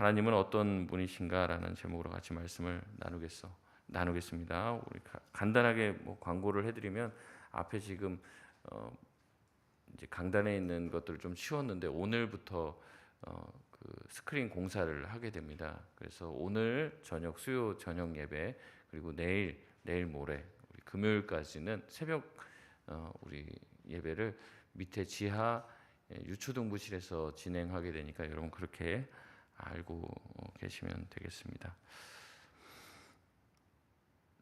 하나님은 어떤 분이신가라는 제목으로 같이 말씀을 나누겠습니다. 우리 간단하게 광고를 해드리면 앞에 지금 이제 강단에 있는 것들을 좀 치웠는데 오늘부터 그 스크린 공사를 하게 됩니다. 그래서 오늘 저녁 수요 저녁 예배 그리고 내일 모레 우리 금요일까지는 새벽 우리 예배를 밑에 지하 유초등부실에서 진행하게 되니까 여러분 그렇게 알고 계시면 되겠습니다.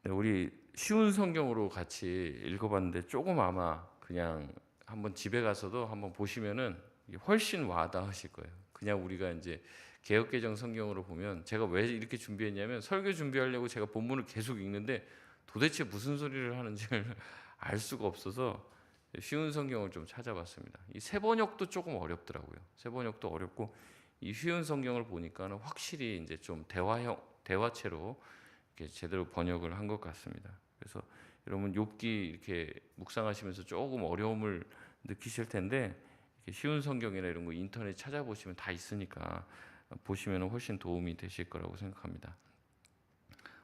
네, 우리 쉬운 성경으로 같이 읽어봤는데 조금 아마 그냥 한번 집에 가서도 한번 보시면은 훨씬 와닿으실 거예요. 그냥 우리가 이제 개역개정 성경으로 보면 제가 왜 이렇게 준비했냐면 설교 준비하려고 제가 본문을 계속 읽는데 도대체 무슨 소리를 하는지를 알 수가 없어서 쉬운 성경을 좀 찾아봤습니다. 이 세번역도 조금 어렵더라고요. 세번역도 어렵고 이 쉬운 성경을 보니까는 확실히 이제 좀 대화체로 이렇게 제대로 번역을 한 것 같습니다. 그래서 여러분 욥기 이렇게 묵상하시면서 조금 어려움을 느끼실 텐데 이렇게 쉬운 성경이나 이런 거 인터넷 찾아보시면 다 있으니까 보시면 훨씬 도움이 되실 거라고 생각합니다.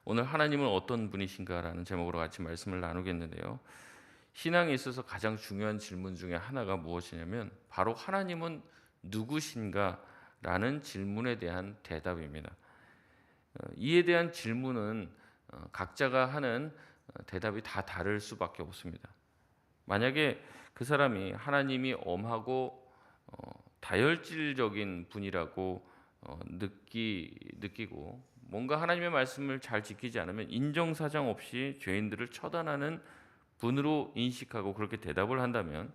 오늘 하나님은 어떤 분이신가라는 제목으로 같이 말씀을 나누겠는데요. 신앙에 있어서 가장 중요한 질문 중에 하나가 무엇이냐면 바로 하나님은 누구신가라는 질문에 대한 대답입니다. 이에 대한 질문은 각자가 하는 대답이 다 다를 수밖에 없습니다. 만약에 그 사람이 하나님이 엄하고 다혈질적인 분이라고 느끼고 뭔가 하나님의 말씀을 잘 지키지 않으면 인정사정 없이 죄인들을 처단하는 분으로 인식하고 그렇게 대답을 한다면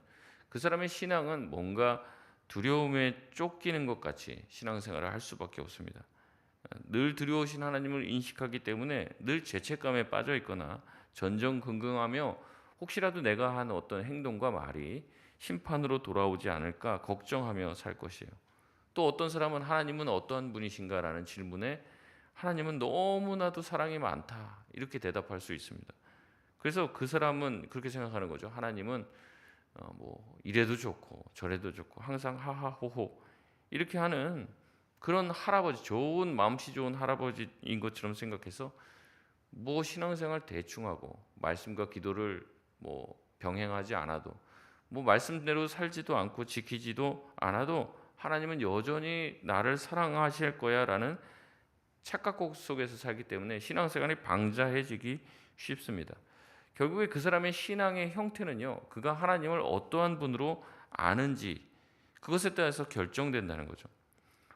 그 사람의 신앙은 뭔가 두려움에 쫓기는 것 같이 신앙생활을 할 수밖에 없습니다. 늘 두려우신 하나님을 인식하기 때문에 늘 죄책감에 빠져 있거나 전전긍긍하며 혹시라도 내가 한 어떤 행동과 말이 심판으로 돌아오지 않을까 걱정하며 살 것이에요. 또 어떤 사람은 하나님은 어떠한 분이신가라는 질문에 하나님은 너무나도 사랑이 많다 이렇게 대답할 수 있습니다. 그래서 그 사람은 그렇게 생각하는 거죠. 하나님은 이래도 좋고 저래도 좋고 항상 하하호호 이렇게 하는 그런 할아버지, 좋은 마음씨 좋은 할아버지인 것처럼 생각해서 신앙생활 대충 하고 말씀과 기도를 병행하지 않아도 말씀대로 살지도 않고 지키지도 않아도 하나님은 여전히 나를 사랑하실 거야라는 착각 속에서 살기 때문에 신앙생활이 방자해지기 쉽습니다. 결국에 그 사람의 신앙의 형태는요, 그가 하나님을 어떠한 분으로 아는지 그것에 따라서 결정된다는 거죠.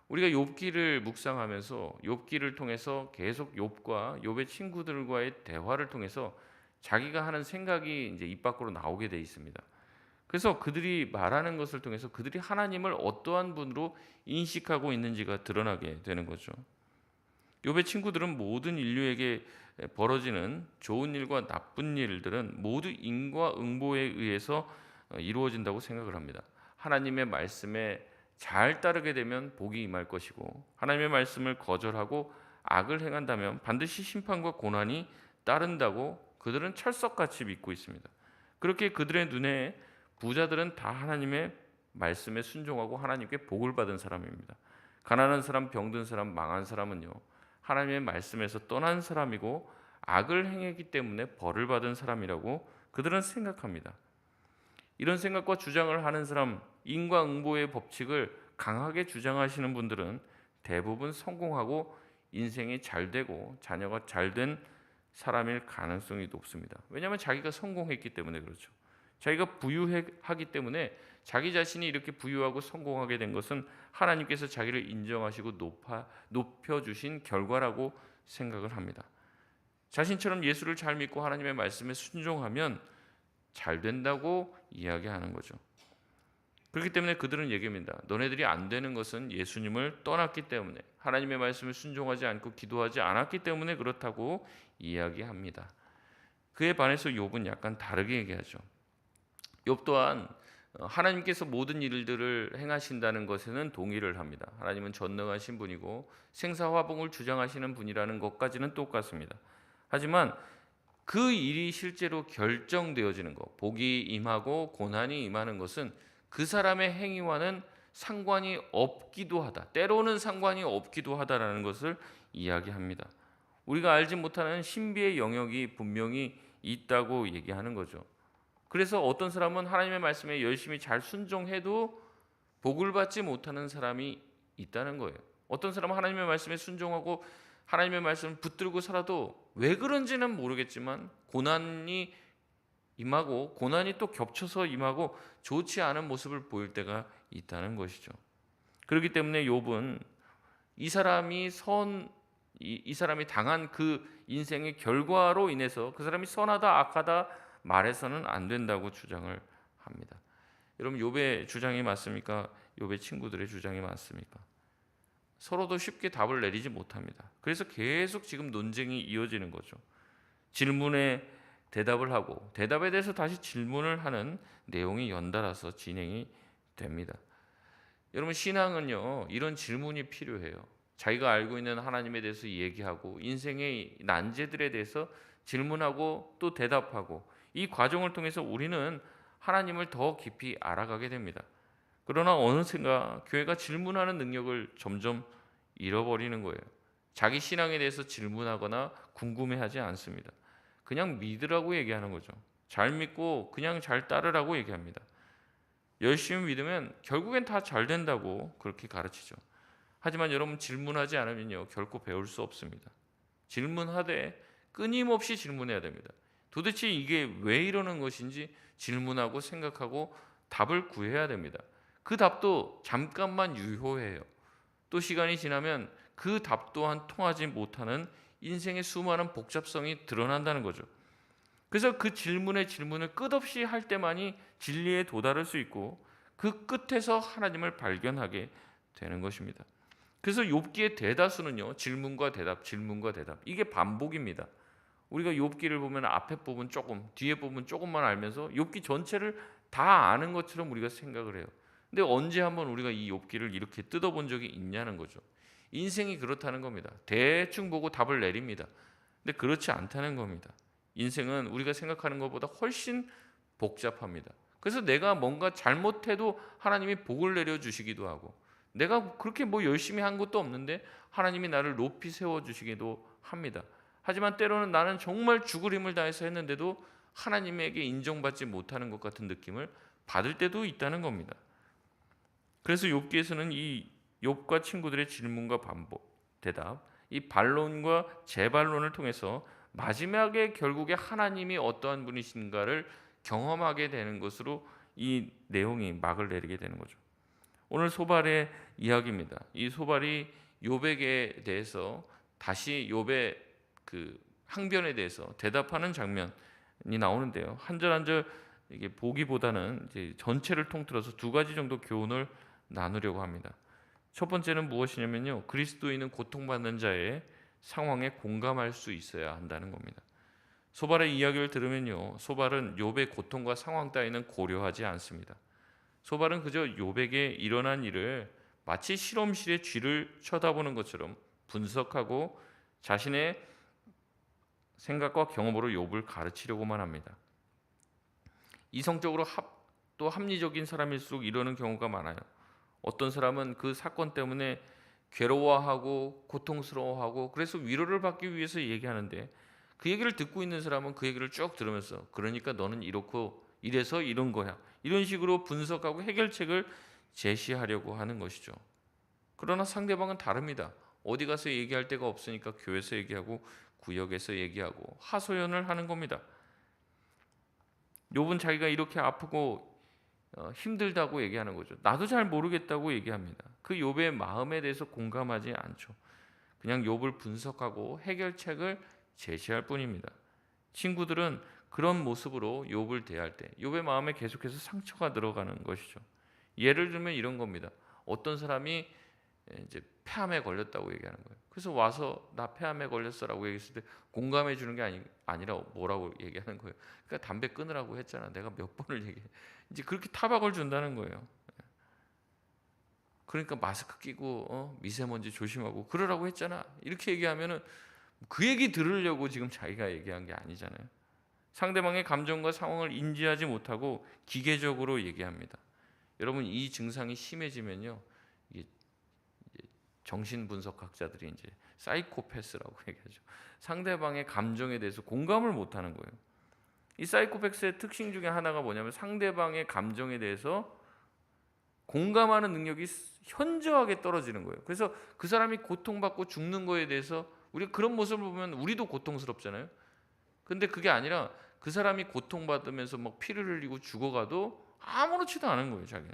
우리가 욥기를 묵상하면서 욥기를 통해서 계속 욥과 욥의 친구들과의 대화를 통해서 자기가 하는 생각이 이제 입 밖으로 나오게 돼 있습니다. 그래서 그들이 말하는 것을 통해서 그들이 하나님을 어떠한 분으로 인식하고 있는지가 드러나게 되는 거죠. 욥의 친구들은 모든 인류에게 벌어지는 좋은 일과 나쁜 일들은 모두 인과응보에 의해서 이루어진다고 생각을 합니다. 하나님의 말씀에 잘 따르게 되면 복이 임할 것이고 하나님의 말씀을 거절하고 악을 행한다면 반드시 심판과 고난이 따른다고 그들은 철석같이 믿고 있습니다. 그렇게 그들의 눈에 부자들은 다 하나님의 말씀에 순종하고 하나님께 복을 받은 사람입니다. 가난한 사람, 병든 사람, 망한 사람은요 하나님의 말씀에서 떠난 사람이고 악을 행했기 때문에 벌을 받은 사람이라고 그들은 생각합니다. 이런 생각과 주장을 하는 사람, 인과응보의 법칙을 강하게 주장하시는 분들은 대부분 성공하고 인생이 잘 되고 자녀가 잘 된 사람일 가능성이 높습니다. 왜냐하면 자기가 성공했기 때문에 그렇죠. 자기가 부유하기 때문에 자기 자신이 이렇게 부유하고 성공하게 된 것은 하나님께서 자기를 인정하시고 높여주신 결과라고 생각을 합니다. 자신처럼 예수를 잘 믿고 하나님의 말씀에 순종하면 잘 된다고 이야기하는 거죠. 그렇기 때문에 그들은 얘기합니다. 너네들이 안 되는 것은 예수님을 떠났기 때문에 하나님의 말씀을 순종하지 않고 기도하지 않았기 때문에 그렇다고 이야기합니다. 그에 반해서 욥은 약간 다르게 얘기하죠. 욥 또한 하나님께서 모든 일들을 행하신다는 것에는 동의를 합니다. 하나님은 전능하신 분이고 생사화복을 주장하시는 분이라는 것까지는 똑같습니다. 하지만 그 일이 실제로 결정되어지는 것, 복이 임하고 고난이 임하는 것은 그 사람의 행위와는 상관이 없기도 하다. 때로는 상관이 없기도 하다라는 것을 이야기합니다. 우리가 알지 못하는 신비의 영역이 분명히 있다고 얘기하는 거죠. 그래서 어떤 사람은 하나님의 말씀에 열심히 잘 순종해도 복을 받지 못하는 사람이 있다는 거예요. 어떤 사람은 하나님의 말씀에 순종하고 하나님의 말씀을 붙들고 살아도 왜 그런지는 모르겠지만 고난이 임하고 고난이 또 겹쳐서 임하고 좋지 않은 모습을 보일 때가 있다는 것이죠. 그렇기 때문에 욥은 이 사람이 당한 그 인생의 결과로 인해서 그 사람이 선하다 악하다 말해서는 안 된다고 주장을 합니다. 여러분, 욥의 주장이 맞습니까? 욥의 친구들의 주장이 맞습니까? 서로도 쉽게 답을 내리지 못합니다. 그래서 계속 지금 논쟁이 이어지는 거죠. 질문에 대답을 하고 대답에 대해서 다시 질문을 하는 내용이 연달아서 진행이 됩니다. 여러분, 신앙은요, 이런 질문이 필요해요. 자기가 알고 있는 하나님에 대해서 얘기하고 인생의 난제들에 대해서 질문하고 또 대답하고, 이 과정을 통해서 우리는 하나님을 더 깊이 알아가게 됩니다. 그러나 어느샌가 교회가 질문하는 능력을 점점 잃어버리는 거예요. 자기 신앙에 대해서 질문하거나 궁금해하지 않습니다. 그냥 믿으라고 얘기하는 거죠. 잘 믿고 그냥 잘 따르라고 얘기합니다. 열심히 믿으면 결국엔 다 잘 된다고 그렇게 가르치죠. 하지만 여러분, 질문하지 않으면요, 결코 배울 수 없습니다. 질문하되 끊임없이 질문해야 됩니다. 도대체 이게 왜 이러는 것인지 질문하고 생각하고 답을 구해야 됩니다. 그 답도 잠깐만 유효해요. 또 시간이 지나면 그 답 또한 통하지 못하는 인생의 수많은 복잡성이 드러난다는 거죠. 그래서 그 질문의 질문을 끝없이 할 때만이 진리에 도달할 수 있고 그 끝에서 하나님을 발견하게 되는 것입니다. 그래서 욥기의 대다수는요, 질문과 대답, 질문과 대답, 이게 반복입니다. 우리가 욥기를 보면 앞에 부분 조금, 뒤에 부분 조금만 알면서 욥기 전체를 다 아는 것처럼 우리가 생각을 해요. 근데 언제 한번 우리가 이 욥기를 이렇게 뜯어본 적이 있냐는 거죠. 인생이 그렇다는 겁니다. 대충 보고 답을 내립니다. 근데 그렇지 않다는 겁니다. 인생은 우리가 생각하는 것보다 훨씬 복잡합니다. 그래서 내가 뭔가 잘못해도 하나님이 복을 내려주시기도 하고, 내가 그렇게 뭐 열심히 한 것도 없는데 하나님이 나를 높이 세워주시기도 합니다. 하지만 때로는 나는 정말 죽을 힘을 다해서 했는데도 하나님에게 인정받지 못하는 것 같은 느낌을 받을 때도 있다는 겁니다. 그래서 욥기에서는 이 욥과 친구들의 질문과 반복, 대답, 이 반론과 재반론을 통해서 마지막에 결국에 하나님이 어떠한 분이신가를 경험하게 되는 것으로 이 내용이 막을 내리게 되는 거죠. 오늘 소발의 이야기입니다. 이 소발이 욥에게 대해서 다시 욥의 그 항변에 대해서 대답하는 장면이 나오는데요. 한 절 한 절 이게 보기보다는 이제 전체를 통틀어서 두 가지 정도 교훈을 나누려고 합니다. 첫 번째는 무엇이냐면요, 그리스도인은 고통받는 자의 상황에 공감할 수 있어야 한다는 겁니다. 소발의 이야기를 들으면요, 소발은 욥의 고통과 상황 따위는 고려하지 않습니다. 소발은 그저 욥에게 일어난 일을 마치 실험실의 쥐를 쳐다보는 것처럼 분석하고 자신의 생각과 경험으로 욥을 가르치려고만 합니다. 이성적으로 또 합리적인 사람일수록 이러는 경우가 많아요. 어떤 사람은 그 사건 때문에 괴로워하고 고통스러워하고 그래서 위로를 받기 위해서 얘기하는데, 그 얘기를 듣고 있는 사람은 그 얘기를 쭉 들으면서 그러니까 너는 이렇고 이래서 이런 거야, 이런 식으로 분석하고 해결책을 제시하려고 하는 것이죠. 그러나 상대방은 다릅니다. 어디 가서 얘기할 데가 없으니까 교회에서 얘기하고 구역에서 얘기하고 하소연을 하는 겁니다. 욥은 자기가 이렇게 아프고 힘들다고 얘기하는 거죠. 나도 잘 모르겠다고 얘기합니다. 그 욥의 마음에 대해서 공감하지 않죠. 그냥 욥을 분석하고 해결책을 제시할 뿐입니다. 친구들은 그런 모습으로 욥을 대할 때 욥의 마음에 계속해서 상처가 들어가는 것이죠. 예를 들면 이런 겁니다. 어떤 사람이 이제 폐암에 걸렸다고 얘기하는 거예요. 그래서 와서 나 폐암에 걸렸어라고 얘기했을 때 공감해 주는 게 아니라 뭐라고 얘기하는 거예요. 그러니까 담배 끊으라고 했잖아. 내가 몇 번을 얘기해. 이제 그렇게 타박을 준다는 거예요. 그러니까 마스크 끼고 미세먼지 조심하고 그러라고 했잖아. 이렇게 얘기하면은 그 얘기 들으려고 지금 자기가 얘기한 게 아니잖아요. 상대방의 감정과 상황을 인지하지 못하고 기계적으로 얘기합니다. 여러분 이 증상이 심해지면요, 이게 정신분석학자들이 이제 사이코패스라고 얘기하죠. 상대방의 감정에 대해서 공감을 못하는 거예요. 이 사이코패스의 특징 중에 하나가 뭐냐면 상대방의 감정에 대해서 공감하는 능력이 현저하게 떨어지는 거예요. 그래서 그 사람이 고통받고 죽는 거에 대해서 우리가 그런 모습을 보면 우리도 고통스럽잖아요. 근데 그게 아니라 그 사람이 고통받으면서 막 피를 흘리고 죽어가도 아무렇지도 않은 거예요, 자기는.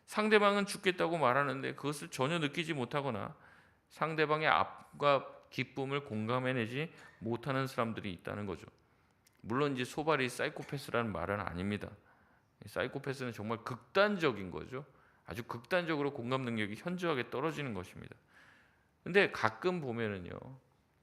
상대방은 죽겠다고 말하는데 그것을 전혀 느끼지 못하거나 상대방의 압과 기쁨을 공감해내지 못하는 사람들이 있다는 거죠. 물론 이제 소발이 사이코패스라는 말은 아닙니다. 사이코패스는 정말 극단적인 거죠. 아주 극단적으로 공감 능력이 현저하게 떨어지는 것입니다. 근데 가끔 보면은요,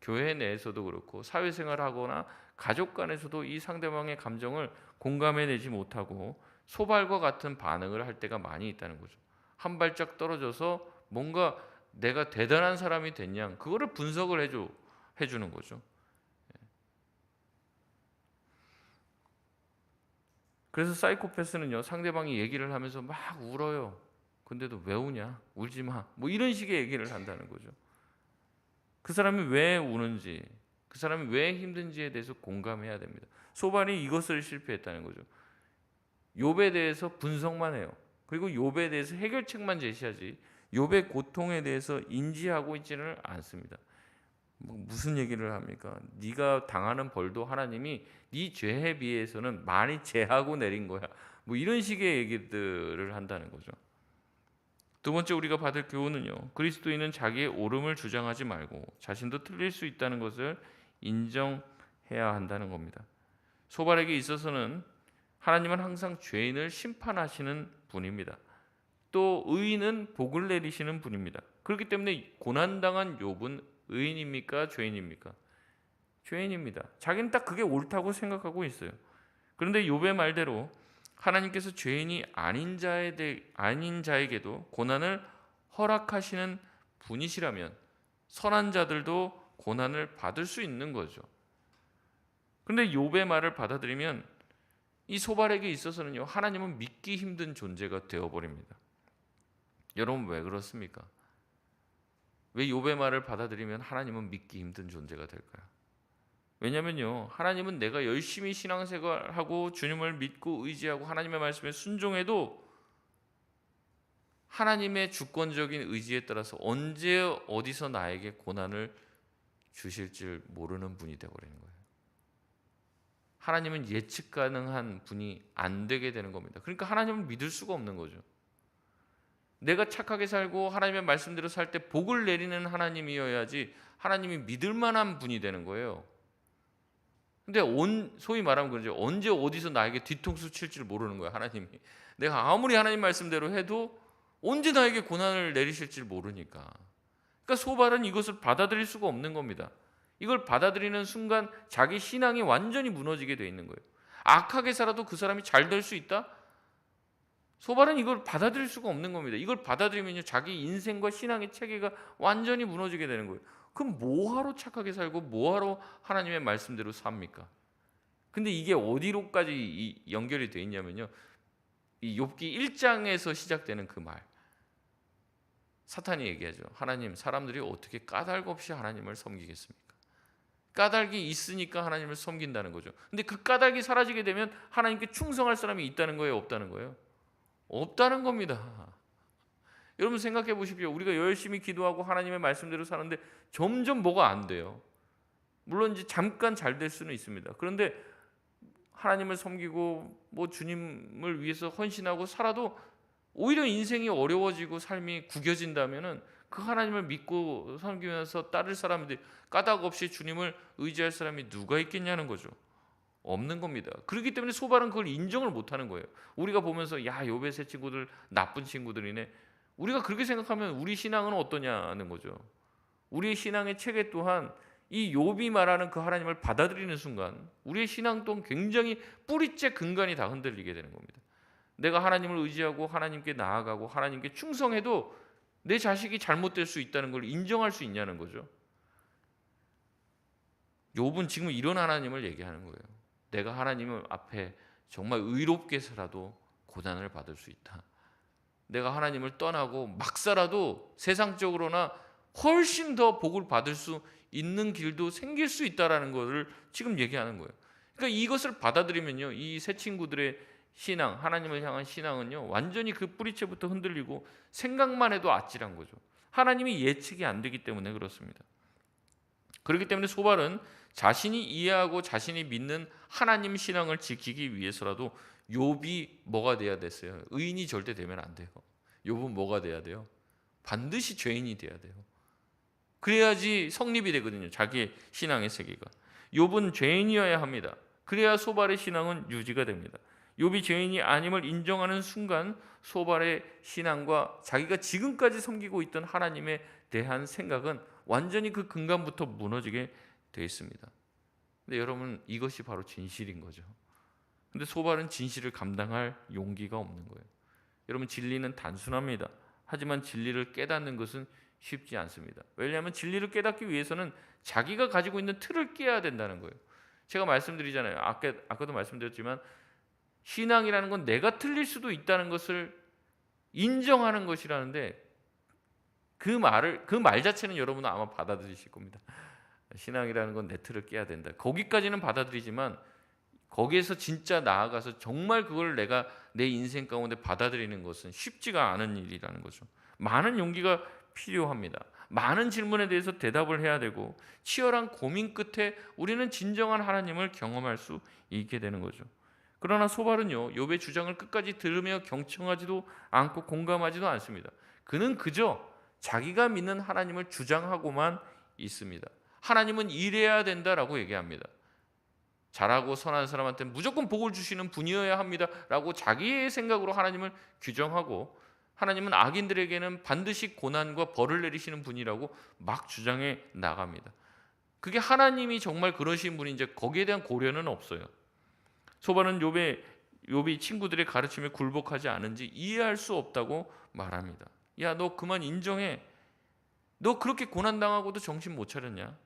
교회 내에서도 그렇고 사회생활을 하거나 가족 간에서도 이 상대방의 감정을 공감해내지 못하고 소발과 같은 반응을 할 때가 많이 있다는 거죠. 한 발짝 떨어져서 뭔가 내가 대단한 사람이 됐냐, 그거를 분석을 해주는 거죠. 그래서 사이코패스는요, 상대방이 얘기를 하면서 막 울어요. 근데도 왜 우냐? 울지 마. 뭐 이런 식의 얘기를 한다는 거죠. 그 사람이 왜 우는지, 그 사람이 왜 힘든지에 대해서 공감해야 됩니다. 소발이 이것을 실패했다는 거죠. 욥에 대해서 분석만 해요. 그리고 욥에 대해서 해결책만 제시하지 욥의 고통에 대해서 인지하고 있지는 않습니다. 무슨 얘기를 합니까? 네가 당하는 벌도 하나님이 네 죄에 비해서는 많이 제하고 내린 거야. 뭐 이런 식의 얘기들을 한다는 거죠. 두 번째 우리가 받을 교훈은요, 그리스도인은 자기의 옳음을 주장하지 말고 자신도 틀릴 수 있다는 것을 인정해야 한다는 겁니다. 소발에게 있어서는 하나님은 항상 죄인을 심판하시는 분입니다. 또 의인은 복을 내리시는 분입니다. 그렇기 때문에 고난당한 욥은 의인입니까? 죄인입니까? 죄인입니다. 자기는 딱 그게 옳다고 생각하고 있어요. 그런데 욥의 말대로 하나님께서 죄인이 아닌 자에게도 고난을 허락하시는 분이시라면 선한 자들도 고난을 받을 수 있는 거죠. 그런데 욥의 말을 받아들이면 이 소발에게 있어서는요, 하나님은 믿기 힘든 존재가 되어버립니다. 여러분 왜 그렇습니까? 왜 욥의 말을 받아들이면 하나님은 믿기 힘든 존재가 될까요? 왜냐면요, 하나님은 내가 열심히 신앙생활하고 주님을 믿고 의지하고 하나님의 말씀에 순종해도 하나님의 주권적인 의지에 따라서 언제 어디서 나에게 고난을 주실지 모르는 분이 되어버리는 거예요. 하나님은 예측 가능한 분이 안 되게 되는 겁니다. 그러니까 하나님을 믿을 수가 없는 거죠. 내가 착하게 살고 하나님의 말씀대로 살 때 복을 내리는 하나님이어야지 하나님이 믿을 만한 분이 되는 거예요. 근데 소위 말하면 그러죠. 언제 어디서 나에게 뒤통수 칠지를 모르는 거야, 하나님이. 내가 아무리 하나님 말씀대로 해도 언제 나에게 고난을 내리실지 모르니까. 그러니까 소발은 이것을 받아들일 수가 없는 겁니다. 이걸 받아들이는 순간 자기 신앙이 완전히 무너지게 돼 있는 거예요. 악하게 살아도 그 사람이 잘 될 수 있다? 소발은 이걸 받아들일 수가 없는 겁니다. 이걸 받아들이면 자기 인생과 신앙의 체계가 완전히 무너지게 되는 거예요. 그럼 뭐하러 착하게 살고 뭐하러 하나님의 말씀대로 삽니까? 근데 이게 어디로까지 연결이 돼 있냐면요, 이 욥기 1장에서 시작되는 그 말, 사탄이 얘기하죠. 하나님, 사람들이 어떻게 까닭 없이 하나님을 섬기겠습니까? 까닭이 있으니까 하나님을 섬긴다는 거죠. 근데 그 까닭이 사라지게 되면 하나님께 충성할 사람이 있다는 거예요, 없다는 거예요? 없다는 겁니다. 여러분 생각해 보십시오. 우리가 열심히 기도하고 하나님의 말씀대로 사는데 점점 뭐가 안 돼요. 물론 이제 잠깐 잘 될 수는 있습니다. 그런데 하나님을 섬기고 뭐 주님을 위해서 헌신하고 살아도 오히려 인생이 어려워지고 삶이 구겨진다면은 그 하나님을 믿고 섬기면서 따를 사람들이 까닭 없이 주님을 의지할 사람이 누가 있겠냐는 거죠. 없는 겁니다. 그렇기 때문에 소발은 그걸 인정을 못하는 거예요. 우리가 보면서 야, 욥의 세 친구들 나쁜 친구들이네. 우리가 그렇게 생각하면 우리 신앙은 어떠냐는 거죠. 우리의 신앙의 체계 또한 이 욥이 말하는 그 하나님을 받아들이는 순간 우리의 신앙 또한 굉장히 뿌리째 근간이 다 흔들리게 되는 겁니다. 내가 하나님을 의지하고 하나님께 나아가고 하나님께 충성해도 내 자식이 잘못될 수 있다는 걸 인정할 수 있냐는 거죠. 욥은 지금 이런 하나님을 얘기하는 거예요. 내가 하나님 앞에 정말 의롭게 살아도 고난을 받을 수 있다. 내가 하나님을 떠나고 막 살아도 세상적으로나 훨씬 더 복을 받을 수 있는 길도 생길 수 있다라는 것을 지금 얘기하는 거예요. 그러니까 이것을 받아들이면요, 이 새 친구들의 신앙, 하나님을 향한 신앙은요, 완전히 그 뿌리채부터 흔들리고 생각만 해도 아찔한 거죠. 하나님이 예측이 안 되기 때문에 그렇습니다. 그렇기 때문에 소발은 자신이 이해하고 자신이 믿는 하나님 신앙을 지키기 위해서라도 욥이 뭐가 돼야 됐어요? 의인이 절대 되면 안 돼요. 욥은 뭐가 돼야 돼요? 반드시 죄인이 돼야 돼요. 그래야지 성립이 되거든요. 자기의 신앙의 세계가. 욥은 죄인이어야 합니다. 그래야 소발의 신앙은 유지가 됩니다. 욥이 죄인이 아님을 인정하는 순간 소발의 신앙과 자기가 지금까지 섬기고 있던 하나님에 대한 생각은 완전히 그 근간부터 무너지게 되어 있습니다. 근데 여러분, 이것이 바로 진실인 거죠. 근데 소발은 진실을 감당할 용기가 없는 거예요. 여러분, 진리는 단순합니다. 하지만 진리를 깨닫는 것은 쉽지 않습니다. 왜냐하면 진리를 깨닫기 위해서는 자기가 가지고 있는 틀을 깨야 된다는 거예요. 제가 말씀드리잖아요. 아까도 말씀드렸지만 신앙이라는 건 내가 틀릴 수도 있다는 것을 인정하는 것이라는데 그 말 자체는 여러분은 아마 받아들이실 겁니다. 신앙이라는 건 내 틀을 깨야 된다. 거기까지는 받아들이지만 거기에서 진짜 나아가서 정말 그걸 내가 내 인생 가운데 받아들이는 것은 쉽지가 않은 일이라는 거죠. 많은 용기가 필요합니다. 많은 질문에 대해서 대답을 해야 되고 치열한 고민 끝에 우리는 진정한 하나님을 경험할 수 있게 되는 거죠. 그러나 소발은요, 욥의 주장을 끝까지 들으며 경청하지도 않고 공감하지도 않습니다. 그는 그저 자기가 믿는 하나님을 주장하고만 있습니다. 하나님은 이래야 된다라고 얘기합니다. 잘하고 선한 사람한테 무조건 복을 주시는 분이어야 합니다라고 자기의 생각으로 하나님을 규정하고, 하나님은 악인들에게는 반드시 고난과 벌을 내리시는 분이라고 막 주장해 나갑니다. 그게 하나님이 정말 그러신 분인지 거기에 대한 고려는 없어요. 소발은 욥이 친구들의 가르침에 굴복하지 않은지 이해할 수 없다고 말합니다. 야, 너 그만 인정해. 너 그렇게 고난당하고도 정신 못 차렸냐?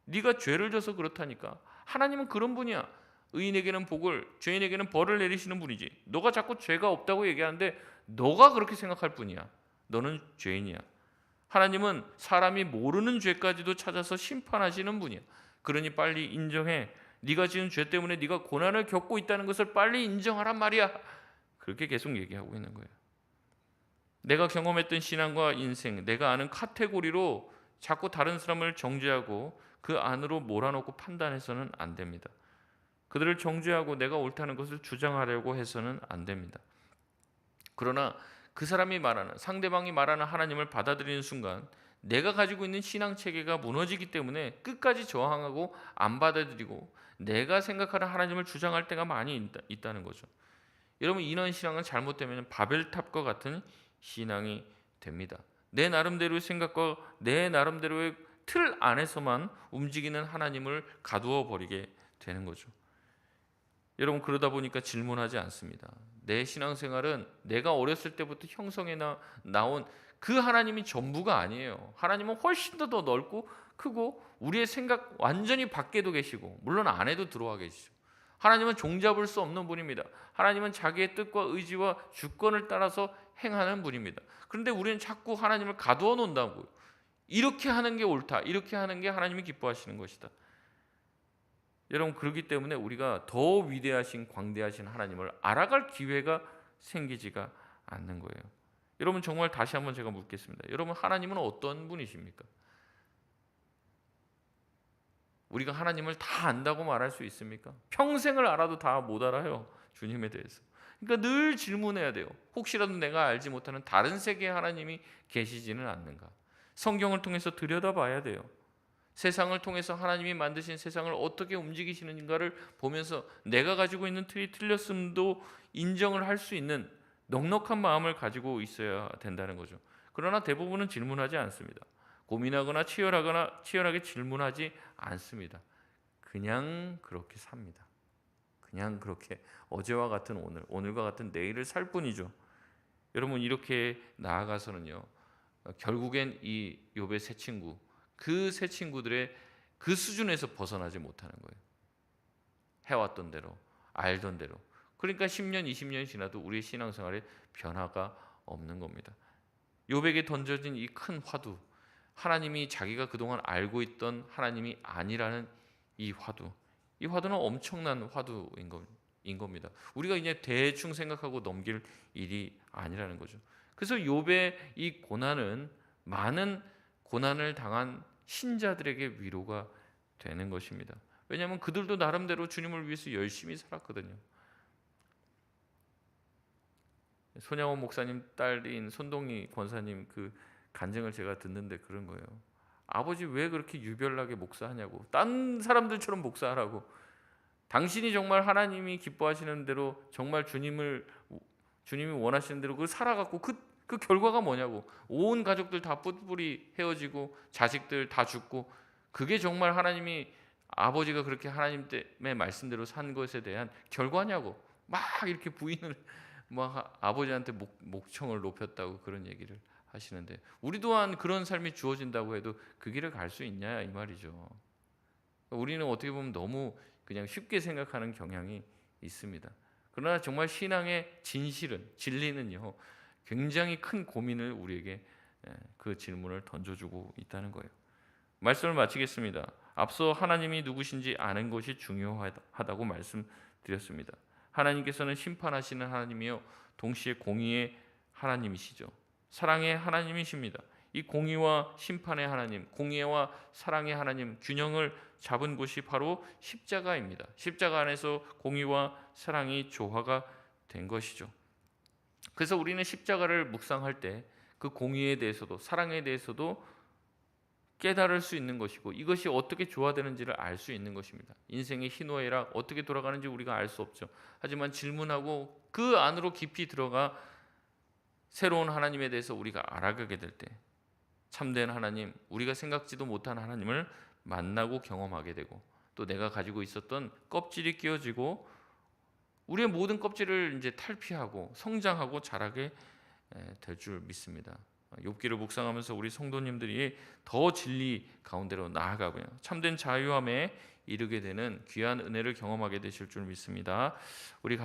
네가 죄를 져서 그렇다니까. 하나님은 그런 분이야. 의인에게는 복을, 죄인에게는 벌을 내리시는 분이지. 너가 자꾸 죄가 없다고 얘기하는데 너가 그렇게 생각할 뿐이야. 너는 죄인이야. 하나님은 사람이 모르는 죄까지도 찾아서 심판하시는 분이야. 그러니 빨리 인정해. 네가 지은 죄 때문에 네가 고난을 겪고 있다는 것을 빨리 인정하란 말이야. 그렇게 계속 얘기하고 있는 거예요. 내가 경험했던 신앙과 인생, 내가 아는 카테고리로 자꾸 다른 사람을 정죄하고 그 안으로 몰아넣고 판단해서는 안 됩니다. 그들을 정죄하고 내가 옳다는 것을 주장하려고 해서는 안 됩니다. 그러나 그 사람이 말하는, 상대방이 말하는 하나님을 받아들이는 순간 내가 가지고 있는 신앙 체계가 무너지기 때문에 끝까지 저항하고 안 받아들이고 내가 생각하는 하나님을 주장할 때가 많이 있다는 거죠. 여러분, 이런 신앙은 잘못되면 바벨탑과 같은 신앙이 됩니다. 내 나름대로의 생각과 내 나름대로의 틀 안에서만 움직이는 하나님을 가두어 버리게 되는 거죠. 여러분, 그러다 보니까 질문하지 않습니다. 내 신앙생활은 내가 어렸을 때부터 형성해 나온 그 하나님이 전부가 아니에요. 하나님은 훨씬 더 넓고 크고 우리의 생각 완전히 밖에도 계시고 물론 안에도 들어와 계시죠. 하나님은 종잡을 수 없는 분입니다. 하나님은 자기의 뜻과 의지와 주권을 따라서 행하는 분입니다. 그런데 우리는 자꾸 하나님을 가두어 놓는다고요. 이렇게 하는 게 옳다. 이렇게 하는 게 하나님이 기뻐하시는 것이다. 여러분, 그렇기 때문에 우리가 더 위대하신 광대하신 하나님을 알아갈 기회가 생기지가 않는 거예요. 여러분, 정말 다시 한번 제가 묻겠습니다. 여러분, 하나님은 어떤 분이십니까? 우리가 하나님을 다 안다고 말할 수 있습니까? 평생을 알아도 다 못 알아요. 주님에 대해서. 그러니까 늘 질문해야 돼요. 혹시라도 내가 알지 못하는 다른 세계의 하나님이 계시지는 않는가? 성경을 통해서 들여다봐야 돼요. 세상을 통해서 하나님이 만드신 세상을 어떻게 움직이시는가를 보면서 내가 가지고 있는 틀이 틀렸음도 인정을 할 수 있는 넉넉한 마음을 가지고 있어야 된다는 거죠. 그러나 대부분은 질문하지 않습니다. 고민하거나 치열하게 질문하지 않습니다. 그냥 그렇게 삽니다. 그냥 그렇게 어제와 같은 오늘, 오늘과 같은 내일을 살 뿐이죠. 여러분, 이렇게 나아가서는요, 결국엔 이 욥의 세 친구, 그 세 친구들의 그 수준에서 벗어나지 못하는 거예요. 해왔던 대로, 알던 대로. 그러니까 10년, 20년이 지나도 우리의 신앙생활에 변화가 없는 겁니다. 욥에게 던져진 이 큰 화두, 하나님이 자기가 그동안 알고 있던 하나님이 아니라는 이 화두, 이 화두는 엄청난 화두인 겁니다. 우리가 이제 대충 생각하고 넘길 일이 아니라는 거죠. 그래서 욥의 이 고난은 많은 고난을 당한 신자들에게 위로가 되는 것입니다. 왜냐하면 그들도 나름대로 주님을 위해서 열심히 살았거든요. 손양원 목사님 딸인 손동희 권사님 그 간증을 제가 듣는데 그런 거예요. 아버지 왜 그렇게 유별나게 목사하냐고. 딴 사람들처럼 목사하라고. 당신이 정말 하나님이 기뻐하시는 대로 정말 주님이 원하시는 대로 그 살아갖고 그 결과가 뭐냐고. 온 가족들 다 뿔뿔이 헤어지고 자식들 다 죽고 그게 정말 하나님이 아버지가 그렇게 하나님의 말씀대로 산 것에 대한 결과냐고. 막 이렇게 부인을 막 아버지한테 목청을 높였다고 그런 얘기를 하시는데 우리 또한 그런 삶이 주어진다고 해도 그 길을 갈 수 있냐 이 말이죠. 우리는 어떻게 보면 너무 그냥 쉽게 생각하는 경향이 있습니다. 그러나 정말 신앙의 진리는요 굉장히 큰 고민을 우리에게 그 질문을 던져주고 있다는 거예요. 말씀을 마치겠습니다. 앞서 하나님이 누구신지 아는 것이 중요하다고 말씀드렸습니다. 하나님께서는 심판하시는 하나님이요 동시에 공의의 하나님이시죠. 사랑의 하나님이십니다. 이 공의와 심판의 하나님, 공의와 사랑의 하나님 균형을 잡은 곳이 바로 십자가입니다. 십자가 안에서 공의와 사랑이 조화가 된 것이죠. 그래서 우리는 십자가를 묵상할 때 그 공의에 대해서도 사랑에 대해서도 깨달을 수 있는 것이고 이것이 어떻게 조화되는지를 알 수 있는 것입니다. 인생의 희노애락 어떻게 돌아가는지 우리가 알 수 없죠. 하지만 질문하고 그 안으로 깊이 들어가 새로운 하나님에 대해서 우리가 알아가게 될 때 참된 하나님, 우리가 생각지도 못한 하나님을 만나고 경험하게 되고 또 내가 가지고 있었던 껍질이 끼어지고 우리의 모든 껍질을 이제 탈피하고 성장하고 자라게 될 줄 믿습니다. 욥기를 묵상하면서 우리 성도님들이 더 진리 가운데로 나아가고요. 참된 자유함에 이르게 되는 귀한 은혜를 경험하게 되실 줄 믿습니다. 우리